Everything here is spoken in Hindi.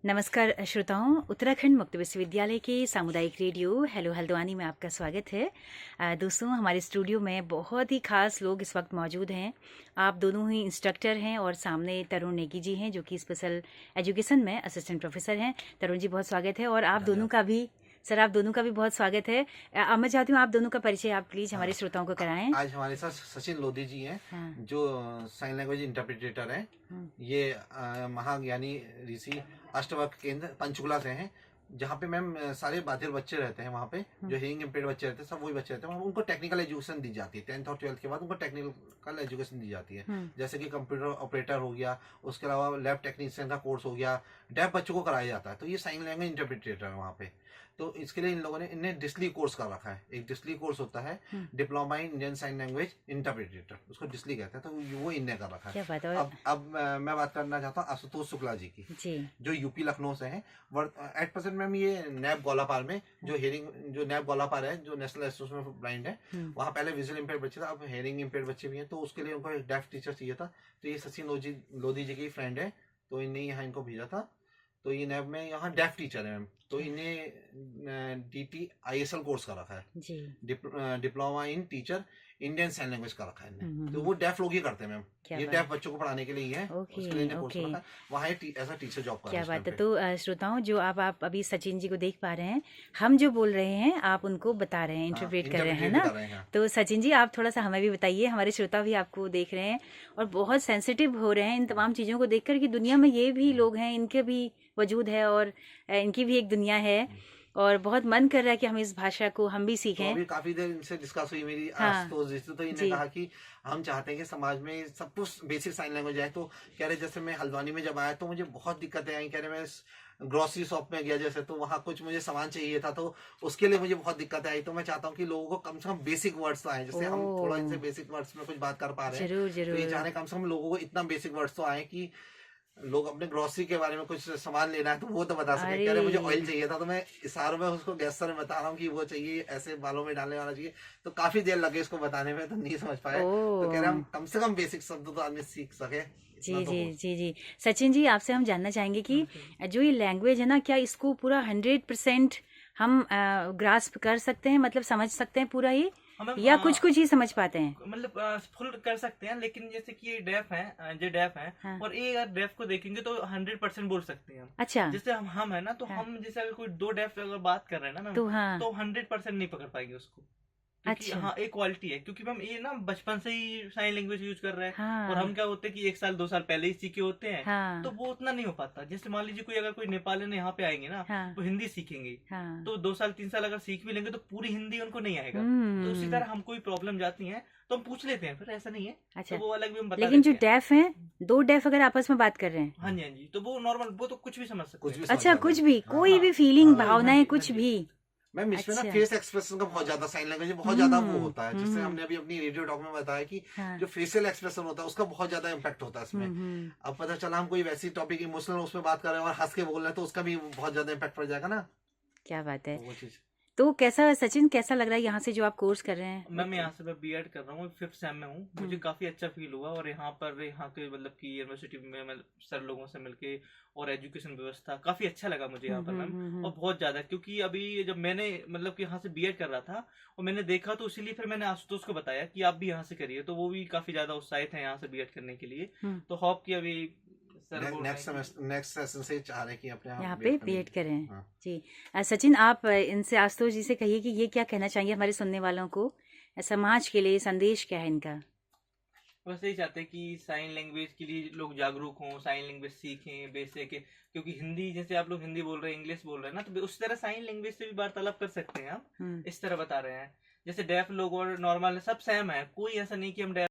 नमस्कार श्रोताओं, उत्तराखंड मुक्त विश्वविद्यालय के सामुदायिक रेडियो हेलो हल्द्वानी में आपका स्वागत है। दोस्तों, हमारे स्टूडियो में बहुत ही खास लोग इस वक्त मौजूद हैं। आप दोनों ही इंस्ट्रक्टर हैं और सामने तरुण नेगी जी हैं जो कि स्पेशल एजुकेशन में असिस्टेंट प्रोफेसर हैं। तरुण जी, बहुत स्वागत है। और आप दोनों का भी आप दोनों का भी बहुत स्वागत है। मैं चाहती हूँ आप दोनों का परिचय आप प्लीज हमारे श्रोताओं को कराएं। आज हमारे साथ सचिन लोधी जी हैं। जो साइन लैंग्वेज इंटरप्रिटेटर हैं। ये महाज्ञानी ऋषि अष्टवक्र केंद्र पंचकुला से हैं, जहाँ पे मैम सारे बाधिर बच्चे रहते हैं। वहाँ पे जो हियरिंग इम्पेयर्ड बच्चे रहते हैं, सब वही बच्चे रहते हैं। उनको टेक्निकल एजुकेशन दी जाती है। 10th और 12th के बाद उनको टेक्निकल एजुकेशन दी जाती है, जैसे कि कंप्यूटर ऑपरेटर हो गया, उसके अलावा लैब टेक्नीशियन का कोर्स हो गया, डेफ बच्चों को कराया जाता है। तो ये साइन लैंग्वेज इंटरप्रिटेटर है वहाँ पे। तो इसके लिए इन लोगों ने इन्हें डिस्ली कोर्स कर रखा है। एक डिस्ली कोर्स होता है, diploma in Indian sign language interpreter, उसको डिस्ली कहते हैं। तो वो इनने कर रखा है। अब मैं बात करना चाहता हूँ आशुतोष शुक्ला जी की, जो यूपी लखनऊ से हैं। एट प्रेजेंट मैम ये नैब गोलापार में जो नैब गोलापार है, जो नेशनल एसोसिएशन ऑफ ब्लाइंड है, वहाँ पहले विजुअल इम्पेयर्ड बच्चे था, अब हेयरिंग इम्पेयर्ड बच्चे भी हैं। तो उसके लिए उनको एक डेफ टीचर चाहिए था। तो ये सचिन लोधी जी की फ्रेंड है, तो इन्हें यहाँ इनको भेजा था। तो ये नैब में यहाँ डेफ टीचर है मैम। तो इन्हें DTISL कोर्स कर रखा है, diploma in teacher Indian sign language का रखा है इन्हें। तो वो डेफ लोग ही करते हैं मैम। ये डेफ बच्चों को पढ़ाने के लिए ही है। उसके लिए इन्हें कोर्स रखा है, वहाँ ऐसा टीचर जॉब कर रहा है। क्या बात है। तो श्रोताओं, जो आप अभी सचिन जी को देख पा रहे हैं, हम जो बोल रहे हैं आप उनको बता रहे हैं, इंटरप्रेट कर रहे हैं ना। तो सचिन जी, आप थोड़ा सा हमें भी बताइए। हमारे श्रोता भी आपको देख रहे हैं और बहुत सेंसिटिव हो रहे हैं इन तमाम चीज़ों को देखकर कि दुनिया में ये भी लोग हैं, इनके भी वजूद है और इनकी भी एक दुनिया है। और बहुत मन कर रहा है कि हम इस भाषा को हम भी सीखें। तो अभी काफी देर इनसे डिस्कस हुई मेरी तो इन्होंने कहा कि हम चाहते हैं कि समाज में सब कुछ बेसिक साइन लैंग्वेज आए। तो कह रहे जैसे मैं हल्द्वानी में जब आया तो मुझे बहुत दिक्कतें आई। कह रहे मैं ग्रोसरी शॉप में गया जैसे, तो वहाँ कुछ मुझे सामान चाहिए था, तो उसके लिए मुझे बहुत दिक्कतें आई। तो मैं चाहता हूँ कि लोगों को कम से कम बेसिक वर्ड्स तो आए, जैसे हम थोड़ा इनसे बेसिक वर्ड्स में कुछ बात कर पा रहे हैं। तो ये चाह रहे कम से कम लोगों को इतना बेसिक वर्ड्स तो आए कि लोग अपने ग्रोसरी के बारे में कुछ सामान लेना है तो वो तो बता सके। कह रहे मुझे ऑयल चाहिए था, तो मैं इशारों में उसको गेस्टर में बता रहा हूँ कि वो चाहिए, ऐसे बालों में डालने वाला चाहिए। तो काफी देर लगे इसको बताने में, तो नहीं समझ पाए। तो कह रहे हम कम से कम बेसिक शब्द तो आदमी सीख सके। जी। सचिन जी, आपसे हम जानना चाहेंगे कि जो ये लैंग्वेज है ना, क्या इसको पूरा 100% हम ग्रास्प कर सकते हैं, मतलब समझ सकते हैं पूरा ही, या कुछ कुछ ही समझ पाते हैं? मतलब फुल कर सकते हैं, लेकिन जैसे कि ये डेफ है हाँ। और ये अगर डेफ को देखेंगे तो 100% बोल सकते हैं हम। अच्छा। जैसे हम है ना, तो हम जैसे अगर कोई दो डेफ अगर बात कर रहे हैं ना मैम, तो 100% नहीं पकड़ पाएंगे उसको। अच्छा। हाँ, एक क्वालिटी है, क्योंकि मैम ये ना बचपन से ही साइन लैंग्वेज यूज कर रहा है। हाँ। और हम क्या होते हैं कि 1 साल 2 साल पहले ही सीखे होते हैं। हाँ। तो वो उतना नहीं हो पाता। जैसे मान लीजिए अगर कोई नेपाली ने यहाँ पे आएंगे ना, वो हिंदी सीखेंगे। तो 2 साल 3 साल अगर सीख भी लेंगे तो पूरी हिंदी उनको नहीं आएगा। तो उसी तरह हमको भी प्रॉब्लम जाती है तो हम पूछ लेते हैं, फिर ऐसा नहीं है। अच्छा। तो वो अलग भी हम बता। लेकिन जो डेफ हैं, दो डेफ अगर आपस में बात कर रहे हैं, हाँ जी, तो वो नॉर्मल, वो तो कुछ भी समझ सकते हैं। अच्छा, कुछ भी, कोई भी फीलिंग, भावनाएं, कुछ भी। मैम इसमें ना फेस एक्सप्रेशन का बहुत ज्यादा साइन लैंग्वेज बहुत ज्यादा वो होता है। जैसे हमने अभी अपनी रेडियो टॉक में बताया कि जो फेशियल एक्सप्रेशन होता है उसका बहुत ज्यादा इम्पैक्ट होता है इसमें। अब पता चला हम कोई वैसी टॉपिक इमोशनल उसमें बात कर रहे हैं और हंस के बोल रहे हैं, तो उसका भी बहुत ज्यादा इम्पैक्ट पड़ जाएगा ना। क्या बात है। वो चीज तो कैसा सचिन, कैसा लग रहा है यहाँ से जो आप कोर्स कर रहे हैं? मैम यहाँ से मैं B.Ed कर रहा हूँ, 5th सेम में हूँ। मुझे काफी अच्छा फील हुआ। और यहाँ के मतलब की यूनिवर्सिटी में सर लोगों से मिलके और एजुकेशन व्यवस्था काफी अच्छा लगा मुझे यहाँ पर मैम। और बहुत ज्यादा, क्योंकि अभी जब मैंने मतलब कि यहाँ से B.Ed कर रहा था और मैंने देखा, तो इसीलिए फिर मैंने आशुतोष को बताया कि आप भी यहाँ से करिए। तो वो भी काफी ज्यादा उत्साहित है यहाँ से B.Ed करने के लिए। तो होप कि अभी नेक्स्ट सेशन से चाह रहे कि अपने यहाँ पे B.Ed करें। जी सचिन, आप इनसे आशुतोष जी से कहिए कि ये क्या कहना चाहिए हमारे सुनने वालों को, समाज के लिए संदेश क्या है इनका? बस यही चाहते हैं कि साइन लैंग्वेज के लिए लोग जागरूक हों, साइन लैंग्वेज सीखें बेसिक। क्योंकि हिंदी, जैसे आप लोग हिंदी बोल रहे हैं, इंग्लिश बोल रहे हैं ना, तो उस तरह साइन लैंग्वेज से भी वार्तालाप कर सकते हैं हम। इस तरह बता रहे हैं। जैसे डेफ लोग और नॉर्मल सब सेम है, कोई ऐसा नहीं कि हम